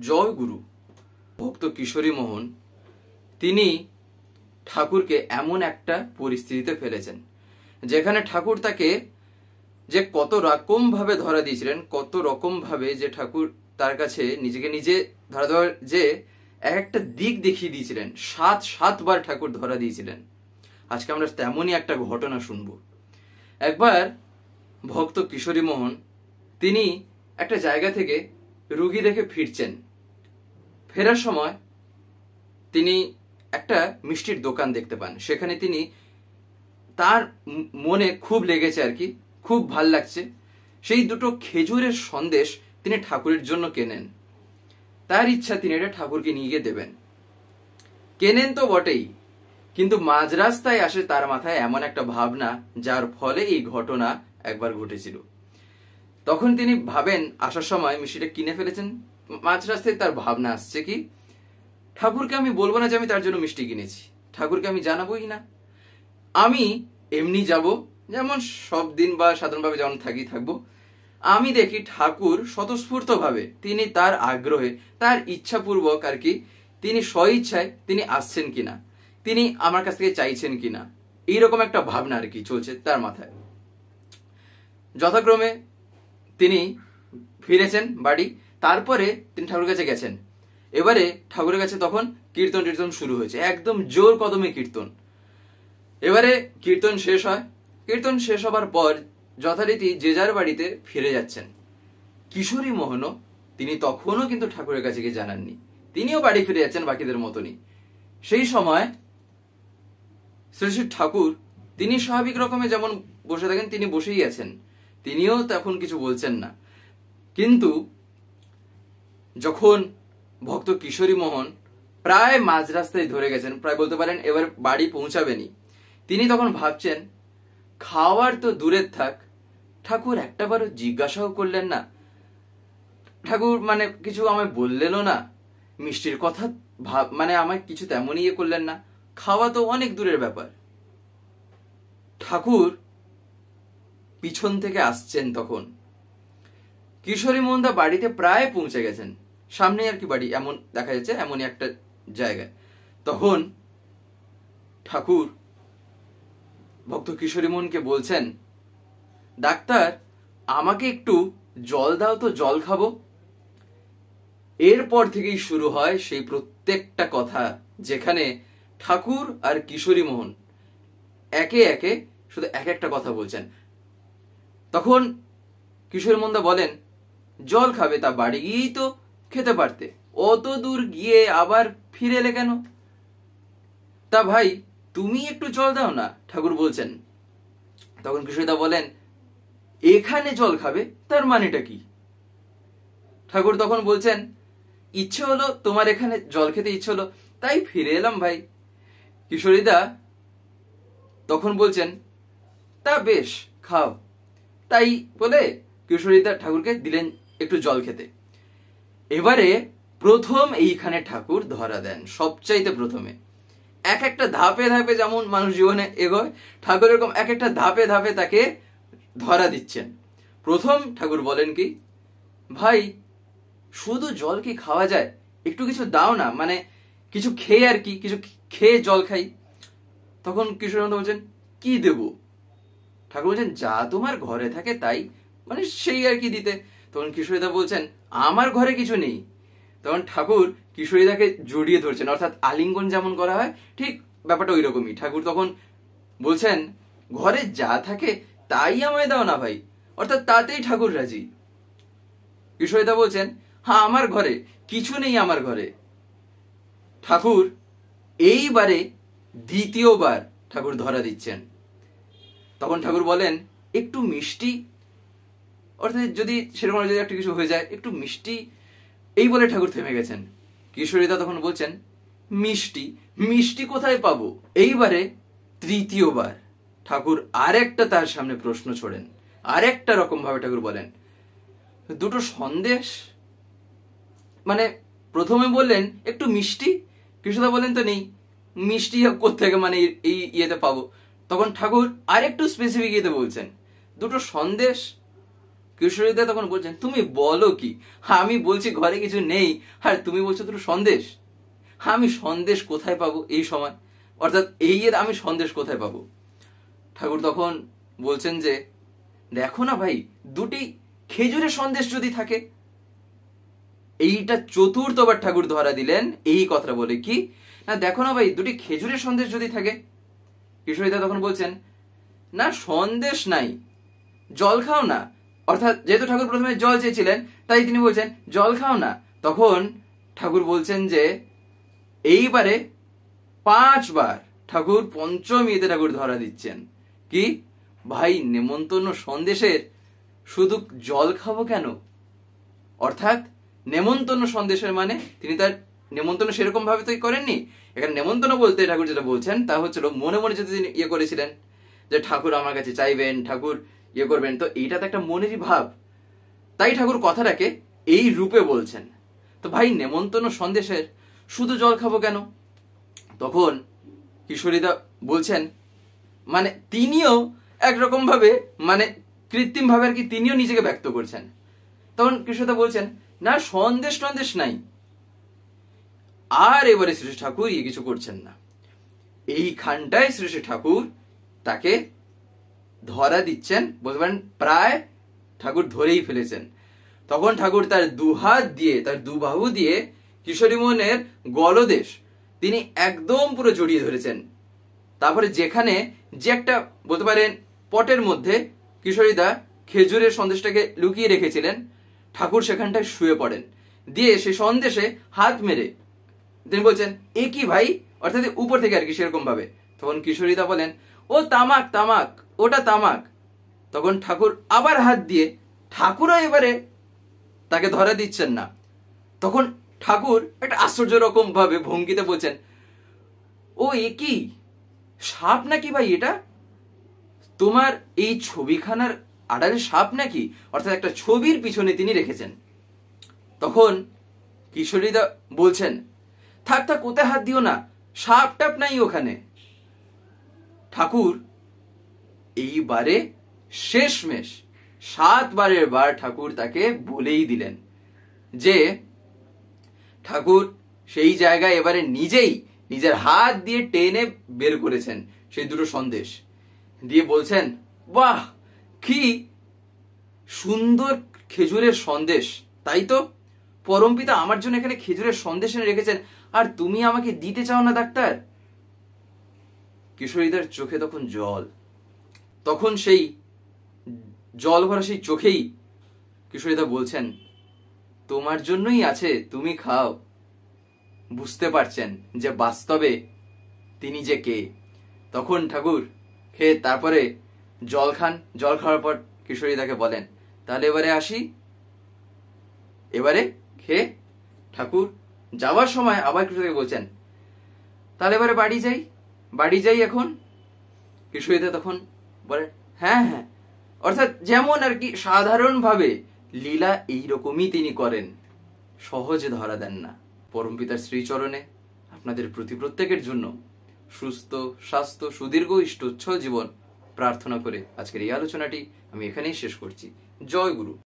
জয় গুরু ভক্ত কিশোরী মোহন তিনি ঠাকুরকে এমন একটা পরিস্থিতিতে ফেলেছেন যেখানে ঠাকুর তাকে যে কত রকম ভাবে ধরা দিয়েছিলেন, কত রকম ভাবে যে ঠাকুর তার কাছে নিজেকে নিজে ধরা দেওয়ার যে একটা দিক দেখিয়ে দিয়েছিলেন। সাতবার ঠাকুর ধরা দিয়েছিলেন। আজকে আমরা তেমনই একটা ঘটনা শুনব। একবার ভক্ত কিশোরী মোহন তিনি একটা জায়গা থেকে রুগী দেখে ফিরছেন। ফেরার সময় তিনি একটা মিষ্টির দোকান দেখতে পান। সেখানে তিনি তার মনে খুব লেগেছে আর কি, খুব ভাল লাগছে। সেই দুটো খেজুরের সন্দেশ তিনি ঠাকুরের জন্য কেনেন। তার ইচ্ছা তিনি এটা ঠাকুরকে নিয়ে গিয়ে দেবেন। কেনেন তো বটেই, কিন্তু মাঝ রাস্তায় আসে তার মাথায় এমন একটা ভাবনা যার ফলে এই ঘটনা একবার ঘটেছিল। তখন তিনি ভাবেন, আসার সময় মিষ্টিটা কিনে ফেলেছেন, মাঝ রাস্তায় তার ভাবনা আসছে কি, ঠাকুরকে আমি বলবো না যে আমি তার জন্য মিষ্টি কিনেছি, ঠাকুরকে আমি জানাবোই না। আমি এমনি যাব, যেমন সব দিন বা সাধারণভাবে যেমন থাকবো। আমি দেখি ঠাকুর স্বতঃস্ফূর্ত ভাবে তিনি তার আগ্রহে, তার ইচ্ছাপূর্বক আর কি, তিনি স্বইচ্ছায় তিনি আসছেন কিনা, তিনি আমার কাছ থেকে চাইছেন কিনা, এইরকম একটা ভাবনা আর কি চলছে তার মাথায়। যথাক্রমে তিনি ফিরেছেন বাড়ি। তারপরে তিনি ঠাকুরের কাছে গেছেন। এবারে ঠাকুরের কাছে তখন কীর্তন টীর্তন শুরু হয়েছে, একদম জোর কদমে কীর্তন। এবারে কীর্তন শেষ হয়। কীর্তন শেষ হবার পর যথারীতি যে যার বাড়িতে ফিরে যাচ্ছেন। কিশোরী মোহনও তিনি তখনও কিন্তু ঠাকুরের কাছে গিয়ে জানাননি, তিনিও বাড়ি ফিরে যাচ্ছেন বাকিদের মতনই। সেই সময় শ্রী শ্রী ঠাকুর তিনি স্বাভাবিক রকমে যেমন বসে থাকেন তিনি বসেই আছেন, তিনিও তখন কিছু বলছেন না। কিন্তু যখন ভক্ত কিশোরী মোহন প্রায় মাঝ রাস্তায় ধরে গেছেন, প্রায় বলতে পারেন এবার বাড়ি পৌঁছাবেনি, তিনি তখন ভাবছেন খাওয়ার তো দূরের থাক, ঠাকুর একটাবারও জিজ্ঞাসাও করলেন না, ঠাকুর মানে কিছু আমায় বললেনও না, মিষ্টির কথা মানে আমায় কিছু তেমনই ইয়ে করলেন না, খাওয়া তো অনেক দূরের ব্যাপার। ঠাকুর পিছন থেকে আসছেন। তখন কিশোরী মোহনদা বাড়িতে প্রায় পৌঁছে গেছেন, সামনে আর কি বাড়ি এমন দেখা যাচ্ছে, এমনই একটা জায়গায়। তখন ঠাকুর ভক্ত কিশোরী মোহনকে বলছেন, ডাক্তার আমাকে একটু জল দাও তো, জল খাবো। এরপর থেকেই শুরু হয় সেই প্রত্যেকটা কথা, যেখানে ঠাকুর আর কিশোরী মোহন একে একে শুধু এক একটা কথা বলছেন। তখন কিশোরী মোহনদা বলেন, জল খাবে, তা বাড়ি গিয়েই তো খেতে পারতে, অত দূর গিয়ে আবার ফিরে এলে কেন? তা ভাই তুমি একটু জল দাও না, ঠাকুর বলছেন। তখন কিশোরীদা বলেন, এখানে জল খাবে তার মানেটা কি? ঠাকুর তখন বলছেন, ইচ্ছে হলো তোমার এখানে জল খেতে ইচ্ছে হলো, তাই ফিরে এলাম ভাই। কিশোরীদা তখন বলছেন, তা বেশ খাও। তাই বলে কিশোরীদা ঠাকুরকে দিলেন একটু জল খেতে। এবারে প্রথম এইখানে ঠাকুর ধরা দেন, সবচাইতে প্রথমে। এক একটা ধাপে ধাপে যেমন মানুষ জীবনে এগোয়, ঠাকুর এরকম এক একটা ধাপে ধাপে তাকে ধরা দিচ্ছেন। প্রথম ঠাকুর বলেন কি, ভাই শুধু জল কি খাওয়া যায়, একটু কিছু দাও না, মানে কিছু খেয়ে আর কি, কিছু খেয়ে জল খাই। তখন কিশোরী বলছেন, কি দেব? ঠাকুর বলছেন, যা তোমার ঘরে থাকে তাই, মানে সেই আর কি দিতে। তখন কিশোরীদা বলছেন, আমার ঘরে কিছু নেই। তখন ঠাকুর কিশোরীদাকে জড়িয়ে ধরছেন, অর্থাৎ আলিঙ্গন যেমন করা হয় ঠিক ব্যাপারটা ওই রকমই। ঠাকুর তখন বলছেন, ঘরে যা থাকে তাই আমায় দাও না ভাই, অর্থাৎ তাতেই ঠাকুর রাজি। কিশোরীদা বলছেন, হ্যাঁ আমার ঘরে কিছু নেই, আমার ঘরে। ঠাকুর এইবারে দ্বিতীয়বার ঠাকুর ধরা দিচ্ছেন। তখন ঠাকুর বলেন, একটু মিষ্টি, অর্থাৎ যদি সেরকম যদি একটা কিছু হয়ে যায়, একটু মিষ্টি, এই বলে ঠাকুর থেমে গেছেন। কিশোরীদা তখন বলছেন, মিষ্টি মিষ্টি কোথায় পাবো? এইবারে তৃতীয়বার ঠাকুর আরেকটা তার সামনে প্রশ্ন ছোড়েন, আরেকটা রকম ভাবে ঠাকুর বলেন, দুটো সন্দেশ, মানে প্রথমে বললেন একটু মিষ্টি, কিশোরদা বলেন তো নেই, মিষ্টি কোত্থেকে মানে এই ইয়েতে পাবো? তখন ঠাকুর আরেকটু স্পেসিফিক ইয়েতে বলছেন, দুটো সন্দেশ, কিশোরীদা তখন বলছেন, তুমি বলো কি, আমি বলছি ঘরে কিছু নেই আর তুমি বলছো দুটো সন্দেশ। আমি সন্দেশ কোথায় পাবো এই সময়, অর্থাৎ এই এর আমি সন্দেশ কোথায় পাবো? ঠাকুর তখন বলছেন যে দেখো না ভাই, দুটি খেজুরের সন্দেশ যদি থাকে। এইটা চতুর্থবার ঠাকুর ধরা দিলেন এই কথাটা বলে, কি না দেখো না ভাই, দুটি খেজুরের সন্দেশ যদি থাকে। কিশোরীদা তখন বলছেন, না সন্দেশ নাই, জল খাও না। অর্থাৎ যেহেতু ঠাকুর প্রথমে জল চেয়েছিলেন, তাই তিনি বলছেন জল খাও না। তখন ঠাকুর বলছেন যে এইবারে 5 বার ঠাকুর পঞ্চমীতে ঠাকুর ধরা দিচ্ছেন, কি ভাই নেমন্তন্ন সন্দেশের শুধু জল খাবো কেন? অর্থাৎ নেমন্তন্ন সন্দেশের মানে তিনি তার নেমন্তন্ন সেরকম ভাবে তো করেননি। এখানে নেমন্তন্ন বলতে ঠাকুর যেটা বলছেন তা হচ্ছিল মনে মনে যদি তিনি ইয়ে করেছিলেন যে ঠাকুর আমার কাছে চাইবেন, ঠাকুর ইয়ে করবেন, তো এইটা তো একটা মনেরই ভাব, তাই ঠাকুর কথাটাকে এই রূপে বলছেন। তো ভাই নেমন্তন্ন সন্দেশের শুধু জল খাবো কেন? তখন কিশোরীদা বলছেন, মানে তিনিও একরকম ভাবে মানে কৃত্রিম ভাবে আর কি তিনিও নিজেকে ব্যক্ত করছেন। তখন কিশোরীদা বলছেন, না সন্দেশ টন্দেশ নাই। আর এবারে শ্রী ঠাকুর ইয়ে কিছু করছেন না। এইখানটায় শ্রী ঠাকুর তাকে ধরা দিচ্ছেন, বলতে পারেন প্রায় ঠাকুর ধরেই ফেলেছেন। তখন ঠাকুর তার দুহাত দিয়ে, তার দুবাহু দিয়ে কিশোরী মোহনের গলদেশ তিনি একদম পুরো জড়িয়ে ধরেছেন। তারপরে যেখানে যে একটা বলতে পারেন পটের মধ্যে কিশোরীদা খেজুরের সন্দেশটাকে লুকিয়ে রেখেছিলেন, ঠাকুর সেখানটায় শুয়ে পড়েন, দিয়ে সে সন্দেশে হাত মেরে তিনি বলছেন, এ কি ভাই, অর্থাৎ উপর থেকে আর কি সেরকম ভাবে। তখন কিশোরীদা বলেন, ও তামাক তামাক, ওটা তামাক। তখন ঠাকুর আবার হাত দিয়ে, ঠাকুরও এবারে তাকে ধরা দিচ্ছেন না। তখন ঠাকুর একটা আশ্চর্য রকম ভাবে ভঙ্গিতে বলছেন, ও এ কি সাপ নাকি ভাই, এটা তোমার এই ছবিখানার আড়ালে সাপ নাকি? অর্থাৎ একটা ছবির পিছনে তিনি রেখেছেন। তখন কিশোরীদা বলছেন, থাক থাক কোথায় হাত দিও না, সাপ টাপ নাই ওখানে। ঠাকুর এইবারে শেষমেশ 7 বারের বার ঠাকুর তাকে বলেই দিলেন যে ঠাকুর সেই জায়গায় এবারে নিজেই নিজের হাত দিয়ে টেনে বের করেছেন সেই দুটো সন্দেশ, দিয়ে বলছেন, বাহ কি সুন্দর খেজুরের সন্দেশ, তাই তো পরমপিতা আমার জন্য এখানে খেজুরের সন্দেশ এনে রেখেছেন, আর তুমি আমাকে দিতে চাও না ডাক্তার? কিশোরীদের চোখে তখন জল, তখন সেই জল ভরা সেই চোখেই কিশোরীদা বলছেন, তোমার জন্যই আছে, তুমি খাও। বুঝতে পারছেন যে বাস্তবে তিনি যে কে। তখন ঠাকুর খেয়ে তারপরে জল খান, জল খাওয়ার পর কিশোরীদাকে বলেন, তাহলে এবারে আসি। এবারে খেয়ে ঠাকুর যাওয়ার সময় আবার কিশোরীদাকে বলছেন, তাহলে এবারে বাড়ি যাই, বাড়ি যাই এখন। কিশোরীদা তখন বলেন, হ্যাঁ হ্যাঁ, অর্থাৎ যেমন আর কি সাধারণভাবে লীলা এইরকমই তিনি করেন, সহজে ধরা দেন না। পরমপিতার শ্রীচরণে আপনাদের প্রতি প্রত্যেকের জন্য সুস্থ স্বাস্থ্য সুদীর্ঘ ইষ্ট উচ্ছল জীবন প্রার্থনা করে আজকের এই আলোচনাটি আমি এখানেই শেষ করছি। জয় গুরু।